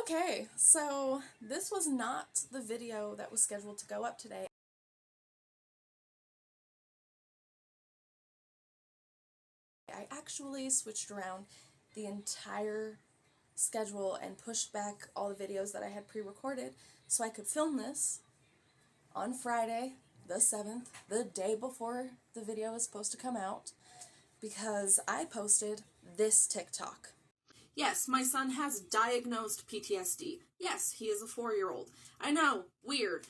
Okay, so this was not the video that was scheduled to go up today. I actually switched around the entire schedule and pushed back all the videos that I had pre-recorded so I could film this on Friday, the 7th, the day before the video is supposed to come out, because I posted this TikTok. Yes, my son has diagnosed PTSD. Yes, he is a 4-year-old. I know, weird.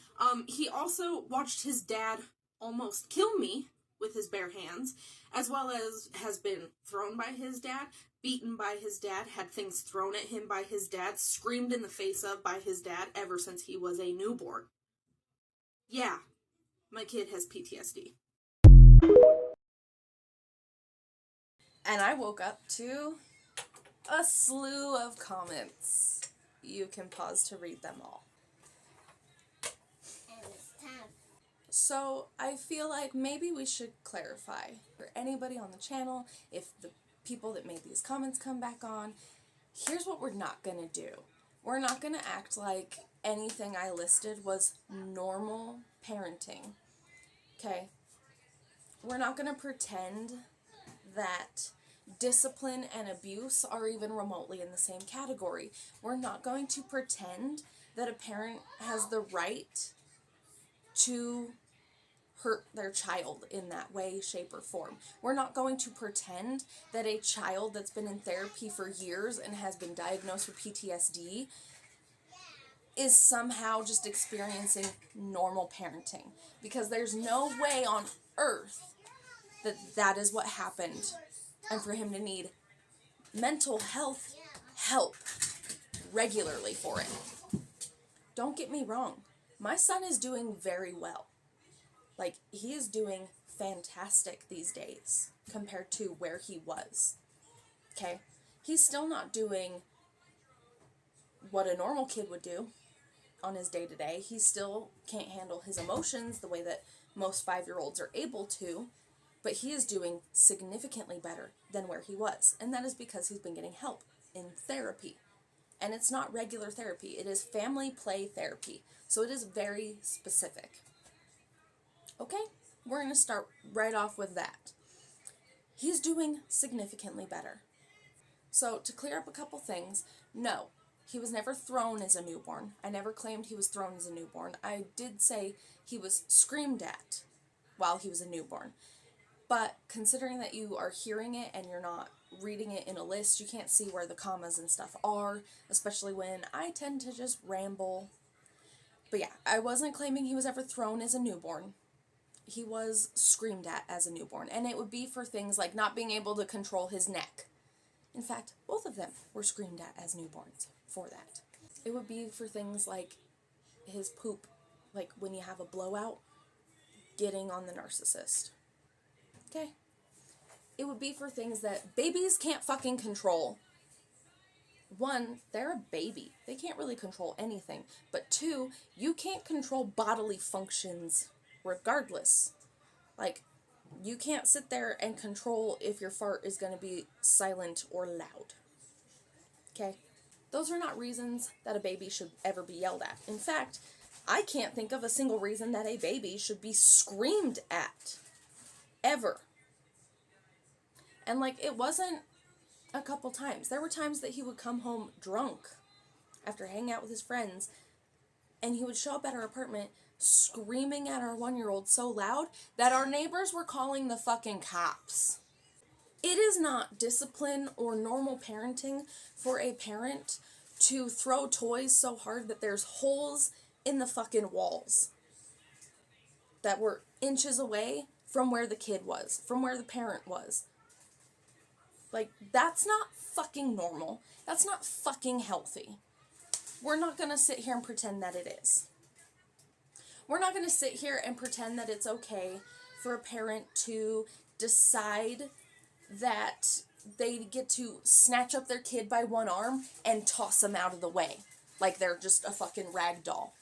He also watched his dad almost kill me with his bare hands, as well as has been thrown by his dad, beaten by his dad, had things thrown at him by his dad, screamed in the face of by his dad ever since he was a newborn. Yeah, my kid has PTSD. And I woke up to a slew of comments. You can pause to read them all. So I feel like maybe we should clarify for anybody on the channel, if the people that made these comments come back on, here's what we're not going to do. We're not going to act like anything I listed was normal parenting. Okay? We're not going to pretend that discipline and abuse are even remotely in the same category. We're not going to pretend that a parent has the right to hurt their child in that way, shape, or form. We're not going to pretend that a child that's been in therapy for years and has been diagnosed with PTSD is somehow just experiencing normal parenting. Because there's no way on earth that that is what happened, and for him to need mental health help regularly for it. Don't get me wrong. My son is doing very well. Like, he is doing fantastic these days compared to where he was. Okay? He's still not doing what a normal kid would do on his day-to-day. He still can't handle his emotions the way that most 5-year-olds are able to, but he is doing significantly better than where he was. And that is because he's been getting help in therapy. And it's not regular therapy. It is family play therapy. So it is very specific. Okay? We're going to start right off with that. He's doing significantly better. So to clear up a couple things, no, he was never thrown as a newborn. I never claimed he was thrown as a newborn. I did say he was screamed at while he was a newborn. But considering that you are hearing it and you're not reading it in a list, you can't see where the commas and stuff are, especially when I tend to just ramble. But yeah, I wasn't claiming he was ever thrown as a newborn. He was screamed at as a newborn, and it would be for things like not being able to control his neck. In fact, both of them were screamed at as newborns for that. It would be for things like his poop, like when you have a blowout, getting on the narcissist. Okay? It would be for things that babies can't fucking control. One, they're a baby. They can't really control anything. But two, you can't control bodily functions regardless. Like, you can't sit there and control if your fart is going to be silent or loud. Okay? Those are not reasons that a baby should ever be yelled at. In fact, I can't think of a single reason that a baby should be screamed at. Ever. And like, it wasn't a couple times. There were times that he would come home drunk after hanging out with his friends, and he would show up at our apartment screaming at our 1-year-old so loud that our neighbors were calling the fucking cops. It is not discipline or normal parenting for a parent to throw toys so hard that there's holes in the fucking walls that were inches away from where the kid was, from where the parent was. Like, that's not fucking normal. That's not fucking healthy. We're not going to sit here and pretend that it is. We're not going to sit here and pretend that it's okay for a parent to decide that they get to snatch up their kid by one arm and toss them out of the way like they're just a fucking rag doll.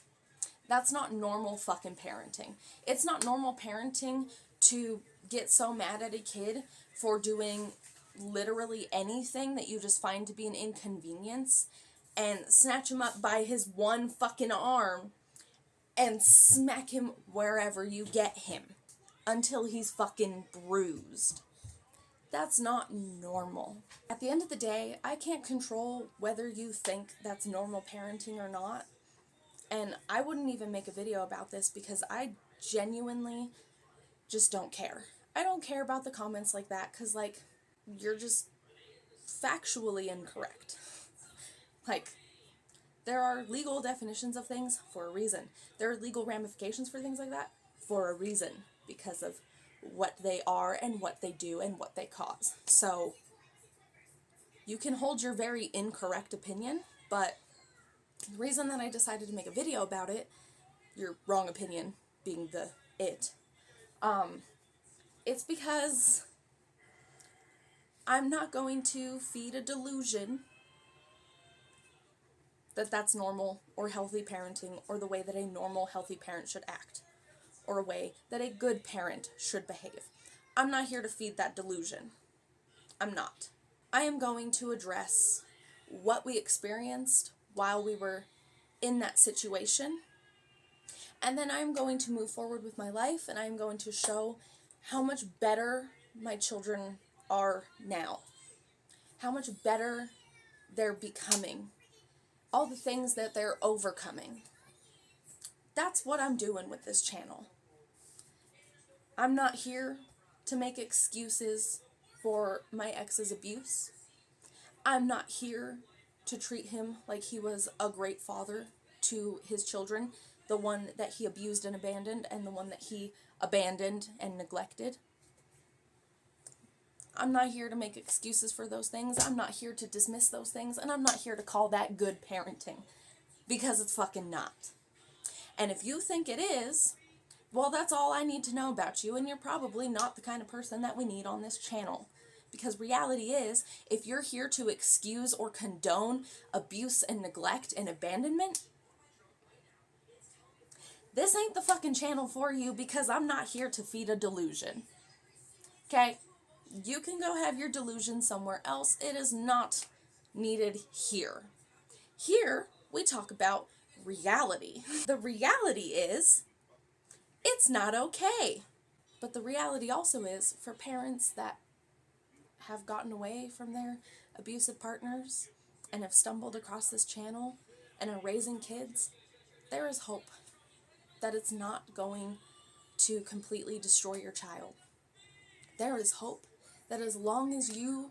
That's not normal fucking parenting. It's not normal parenting to get so mad at a kid for doing literally anything that you just find to be an inconvenience and snatch him up by his one fucking arm and smack him wherever you get him until he's fucking bruised. That's not normal. At the end of the day, I can't control whether you think that's normal parenting or not. And I wouldn't even make a video about this because I genuinely just don't care. I don't care about the comments like that because, like, you're just factually incorrect. Like, there are legal definitions of things for a reason. There are legal ramifications for things like that for a reason because of what they are and what they do and what they cause. So, you can hold your very incorrect opinion, but the reason that I decided to make a video about it, your wrong opinion being it's because I'm not going to feed a delusion that that's normal or healthy parenting or the way that a normal healthy parent should act or a way that a good parent should behave. I'm not here to feed that delusion. I'm not. I am going to address what we experienced while we were in that situation, and then I'm going to move forward with my life, and I'm going to show how much better my children are now, how much better they're becoming, all the things that they're overcoming. That's what I'm doing with this channel. I'm not here to make excuses for my ex's abuse. I'm not here to treat him like he was a great father to his children, the one that he abused and abandoned and the one that he abandoned and neglected. I'm not here to make excuses for those things. I'm not here to dismiss those things, and I'm not here to call that good parenting, because it's fucking not. And if you think it is, well, that's all I need to know about you, and you're probably not the kind of person that we need on this channel. Because reality is, if you're here to excuse or condone abuse and neglect and abandonment, this ain't the fucking channel for you, because I'm not here to feed a delusion. Okay? You can go have your delusion somewhere else. It is not needed here. Here, we talk about reality. The reality is, it's not okay. But the reality also is, for parents that have gotten away from their abusive partners and have stumbled across this channel and are raising kids, there is hope that it's not going to completely destroy your child. There is hope that as long as you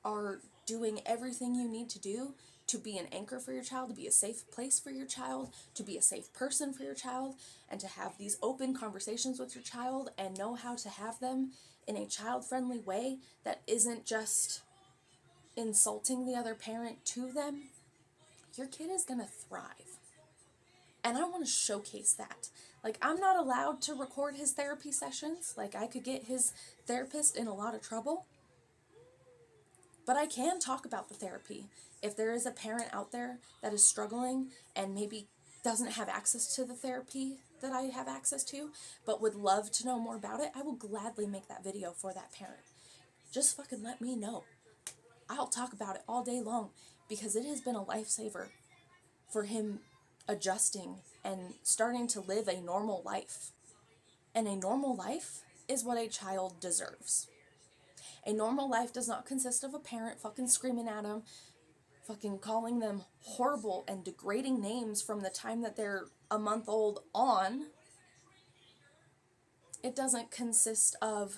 are doing everything you need to do to be an anchor for your child, to be a safe place for your child, to be a safe person for your child, and to have these open conversations with your child and know how to have them in a child-friendly way that isn't just insulting the other parent to them, your kid is going to thrive. And I want to showcase that. Like, I'm not allowed to record his therapy sessions. Like, I could get his therapist in a lot of trouble. But I can talk about the therapy. If there is a parent out there that is struggling and maybe doesn't have access to the therapy that I have access to, but would love to know more about it, I will gladly make that video for that parent. Just fucking let me know. I'll talk about it all day long, because it has been a lifesaver for him adjusting and starting to live a normal life. And a normal life is what a child deserves. A normal life does not consist of a parent fucking screaming at them, fucking calling them horrible and degrading names from the time that they're a month old on. It doesn't consist of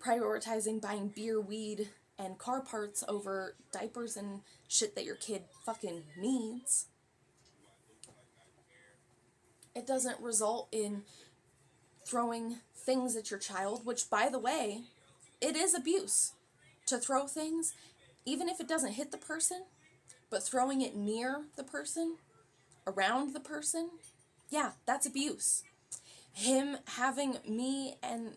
prioritizing buying beer, weed, and car parts over diapers and shit that your kid fucking needs. It doesn't result in throwing things at your child, which, by the way, it is abuse to throw things, even if it doesn't hit the person, but throwing it near the person, around the person, yeah, that's abuse. Him having me and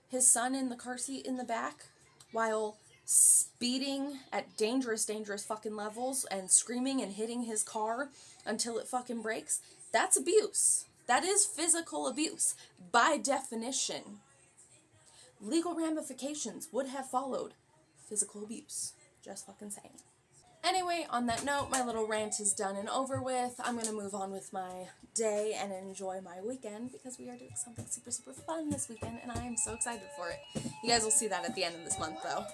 his son in the car seat in the back while speeding at dangerous fucking levels and screaming and hitting his car until it fucking breaks, that's abuse. That is physical abuse, by definition. Legal ramifications would have followed physical abuse. Just fucking saying. Anyway, on that note, my little rant is done and over with. I'm going to move on with my day and enjoy my weekend because we are doing something super, super fun this weekend, and I am so excited for it. You guys will see that at the end of this month, though.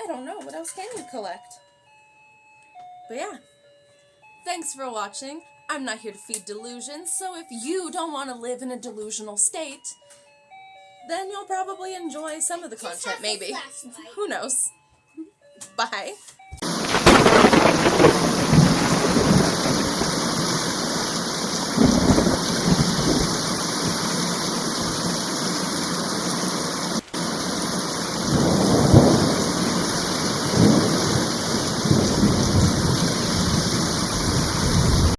I don't know. What else can you collect? But yeah. Thanks for watching. I'm not here to feed delusions, so if you don't want to live in a delusional state, then you'll probably enjoy some of the content, maybe. Who knows? Bye.